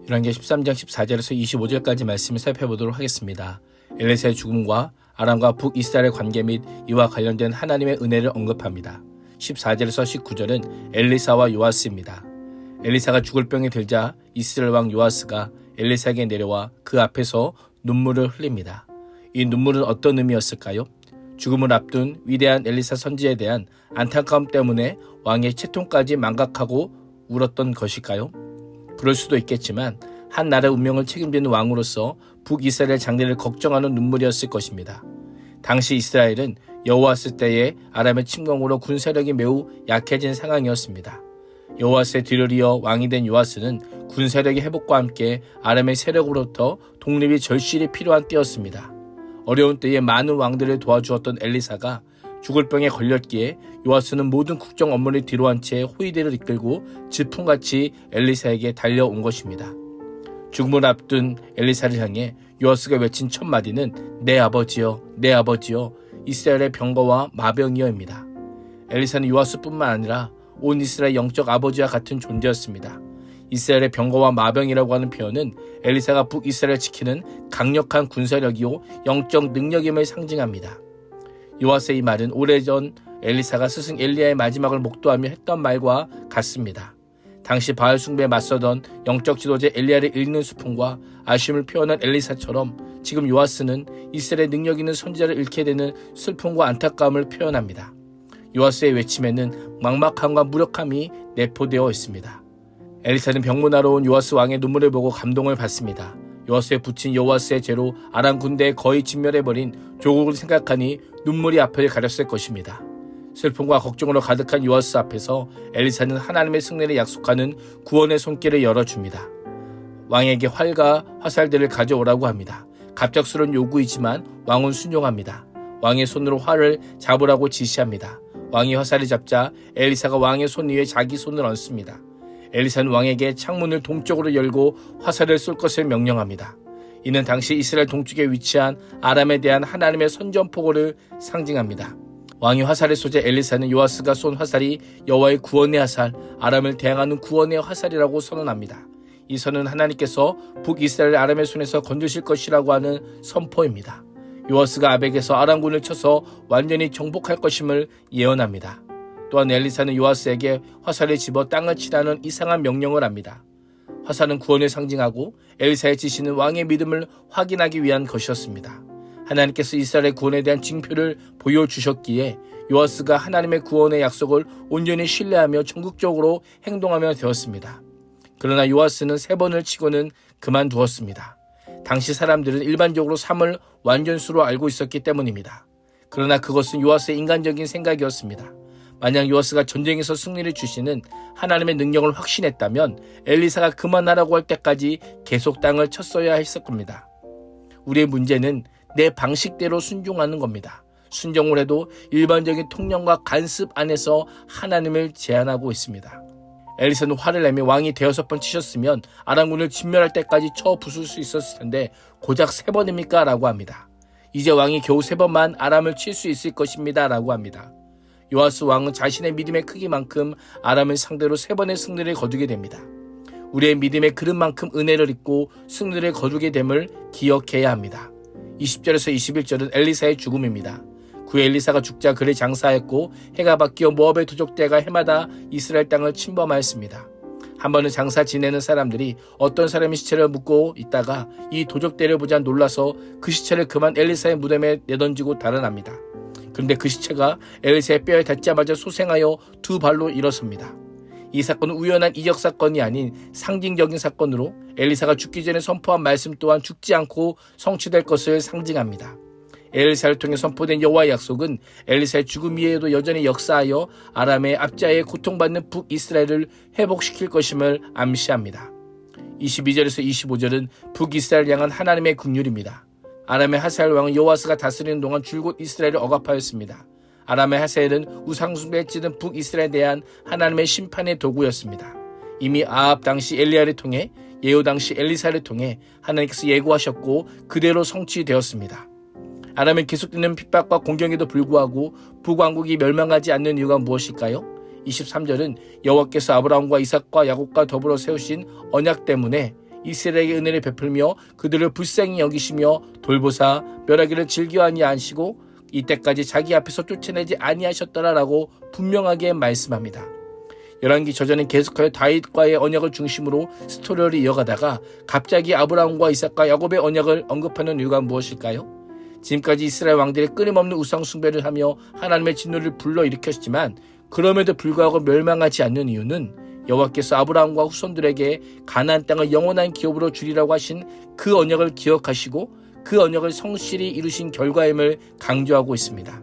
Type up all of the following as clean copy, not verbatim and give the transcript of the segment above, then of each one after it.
열왕기하 13장 14절에서 25절까지 말씀을 살펴보도록 하겠습니다. 엘리사의 죽음과 아람과 북이스라엘의 관계 및 이와 관련된 하나님의 은혜를 언급합니다. 14절에서 19절은 엘리사와 요아스입니다. 엘리사가 죽을 병이 들자 이스라엘 왕 요아스가 엘리사에게 내려와 그 앞에서 눈물을 흘립니다. 이 눈물은 어떤 의미였을까요? 죽음을 앞둔 위대한 엘리사 선지에 대한 안타까움 때문에 왕의 채통까지 망각하고 울었던 것일까요? 그럴 수도 있겠지만 한 나라의 운명을 책임지는 왕으로서 북이스라엘 장래를 걱정하는 눈물이었을 것입니다. 당시 이스라엘은 여호와스 때의 아람의 침공으로 군사력이 매우 약해진 상황이었습니다. 여호와스의 뒤를 이어 왕이 된 요아스는 군사력의 회복과 함께 아람의 세력으로부터 독립이 절실히 필요한 때였습니다. 어려운 때에 많은 왕들을 도와주었던 엘리사가 죽을 병에 걸렸기에 요아스는 모든 국정 업무를 뒤로한 채 호위대를 이끌고 질풍같이 엘리사에게 달려온 것입니다. 죽음을 앞둔 엘리사를 향해 요아스가 외친 첫 마디는 내 아버지여, 내 아버지여, 이스라엘의 병거와 마병이여입니다. 엘리사는 요아스뿐만 아니라 온 이스라엘 영적 아버지와 같은 존재였습니다. 이스라엘의 병거와 마병이라고 하는 표현은 엘리사가 북이스라엘을 지키는 강력한 군사력이요 영적 능력임을 상징합니다. 요아스의 이 말은 오래전 엘리사가 스승 엘리야의 마지막을 목도하며 했던 말과 같습니다. 당시 바알 숭배에 맞서던 영적 지도자 엘리야를 읽는 수품과 아쉬움을 표현한 엘리사처럼 지금 요아스는 이스라엘의 능력 있는 선지자를 잃게 되는 슬픔과 안타까움을 표현합니다. 요아스의 외침에는 막막함과 무력함이 내포되어 있습니다. 엘리사는 병문하러 온 요아스 왕의 눈물을 보고 감동을 받습니다. 요아스에 붙인 여호와스의 죄로 아람 군대에 거의 진멸해버린 조국을 생각하니 눈물이 앞을 가렸을 것입니다. 슬픔과 걱정으로 가득한 요아스 앞에서 엘리사는 하나님의 승리를 약속하는 구원의 손길을 열어줍니다. 왕에게 활과 화살들을 가져오라고 합니다. 갑작스러운 요구이지만 왕은 순종합니다. 왕의 손으로 활을 잡으라고 지시합니다. 왕이 화살을 잡자 엘리사가 왕의 손 위에 자기 손을 얹습니다. 엘리사는 왕에게 창문을 동쪽으로 열고 화살을 쏠 것을 명령합니다. 이는 당시 이스라엘 동쪽에 위치한 아람에 대한 하나님의 선전포고를 상징합니다. 왕이 화살을 쏘자 엘리사는 요아스가 쏜 화살이 여호와의 구원의 화살, 아람을 대항하는 구원의 화살이라고 선언합니다. 이 선은 하나님께서 북이스라엘 아람의 손에서 건지실 것이라고 하는 선포입니다. 요아스가 아벡에서 아람군을 쳐서 완전히 정복할 것임을 예언합니다. 또한 엘리사는 요아스에게 화살을 집어 땅을 치라는 이상한 명령을 합니다. 화살은 구원을 상징하고 엘리사의 지시는 왕의 믿음을 확인하기 위한 것이었습니다. 하나님께서 이스라엘의 구원에 대한 징표를 보여주셨기에 요아스가 하나님의 구원의 약속을 온전히 신뢰하며 전국적으로 행동하며 되었습니다. 그러나 요아스는 3번을 치고는 그만두었습니다. 당시 사람들은 일반적으로 삶을 완전수로 알고 있었기 때문입니다. 그러나 그것은 요아스의 인간적인 생각이었습니다. 만약 요아스가 전쟁에서 승리를 주시는 하나님의 능력을 확신했다면 엘리사가 그만하라고 할 때까지 계속 땅을 쳤어야 했을 겁니다. 우리의 문제는 내 방식대로 순종하는 겁니다. 순종을 해도 일반적인 통념과 간습 안에서 하나님을 제한하고 있습니다. 엘리사는 화를 내며 왕이 6번 치셨으면 아람군을 진멸할 때까지 쳐 부술 수 있었을 텐데 고작 3번입니까? 라고 합니다. 이제 왕이 겨우 3번만 아람을 칠 수 있을 것입니다. 라고 합니다. 요아스 왕은 자신의 믿음의 크기만큼 아람을 상대로 3번의 승리를 거두게 됩니다. 우리의 믿음의 그릇만큼 은혜를 입고 승리를 거두게 됨을 기억해야 합니다. 20절에서 21절은 엘리사의 죽음입니다. 그 엘리사가 죽자 그를 장사했고 해가 바뀌어 모압의 도적대가 해마다 이스라엘 땅을 침범하였습니다. 한 번은 장사 지내는 사람들이 어떤 사람의 시체를 묻고 있다가 이 도적대를 보자 놀라서 그 시체를 그만 엘리사의 무덤에 내던지고 달아납니다. 그런데 그 시체가 엘리사의 뼈에 닿자마자 소생하여 2 발로 일어섭니다. 이 사건은 우연한 이적 사건이 아닌 상징적인 사건으로 엘리사가 죽기 전에 선포한 말씀 또한 죽지 않고 성취될 것을 상징합니다. 엘리사를 통해 선포된 여호와의 약속은 엘리사의 죽음 이후에도 여전히 역사하여 아람의 압자에 고통받는 북이스라엘을 회복시킬 것임을 암시합니다. 22절에서 25절은 북이스라엘을 향한 하나님의 긍휼입니다. 아람의 하사엘 왕은 요아스가 다스리는 동안 줄곧 이스라엘을 억압하였습니다. 아람의 하사엘은 우상숭배에 찌든 북이스라엘에 대한 하나님의 심판의 도구였습니다. 이미 아합 당시 엘리야를 통해 예후 당시 엘리사를 통해 하나님께서 예고하셨고 그대로 성취되었습니다. 아람은 계속되는 핍박과 공경에도 불구하고 북왕국이 멸망하지 않는 이유가 무엇일까요? 23절은 여호와께서 아브라함과 이삭과 야곱과 더불어 세우신 언약 때문에 이스라엘에게 은혜를 베풀며 그들을 불쌍히 여기시며 돌보사 멸하기를 즐겨 아니하시고 이때까지 자기 앞에서 쫓아내지 아니하셨더라라고 분명하게 말씀합니다. 열왕기 저자는 계속하여 다윗과의 언약을 중심으로 스토리를 이어가다가 갑자기 아브라함과 이삭과 야곱의 언약을 언급하는 이유가 무엇일까요? 지금까지 이스라엘 왕들이 끊임없는 우상 숭배를 하며 하나님의 진노를 불러일으켰지만 그럼에도 불구하고 멸망하지 않는 이유는 여호와께서 아브라함과 후손들에게 가나안 땅을 영원한 기업으로 주리라고 하신 그 언약을 기억하시고 그 언약을 성실히 이루신 결과임을 강조하고 있습니다.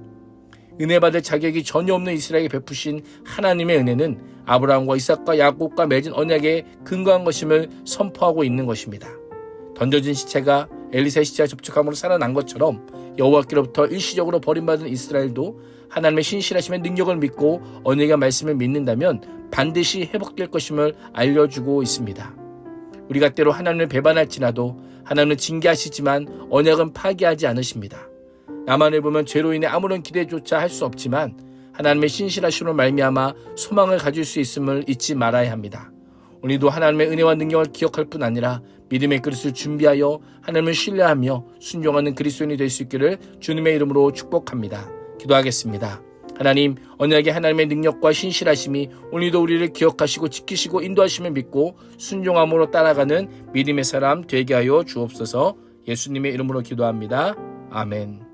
은혜 받을 자격이 전혀 없는 이스라엘에게 베푸신 하나님의 은혜는 아브라함과 이삭과 야곱과 맺은 언약에 근거한 것임을 선포하고 있는 것입니다. 던져진 시체가 엘리사의 시체와 접촉함으로 살아난 것처럼 여호와께로부터 일시적으로 버림받은 이스라엘도 하나님의 신실하심의 능력을 믿고 언약의 말씀을 믿는다면 반드시 회복될 것임을 알려주고 있습니다. 우리가 때로 하나님을 배반할지라도 하나님은 징계하시지만 언약은 파기하지 않으십니다. 나만을 보면 죄로 인해 아무런 기대조차 할 수 없지만 하나님의 신실하심으로 말미암아 소망을 가질 수 있음을 잊지 말아야 합니다. 우리도 하나님의 은혜와 능력을 기억할 뿐 아니라 믿음의 그릇을 준비하여 하나님을 신뢰하며 순종하는 그리스도인이 될 수 있기를 주님의 이름으로 축복합니다. 기도하겠습니다. 하나님, 언약의 하나님의 능력과 신실하심이 오늘도 우리를 기억하시고 지키시고 인도하심을 믿고 순종함으로 따라가는 믿음의 사람 되게 하여 주옵소서. 예수님의 이름으로 기도합니다. 아멘.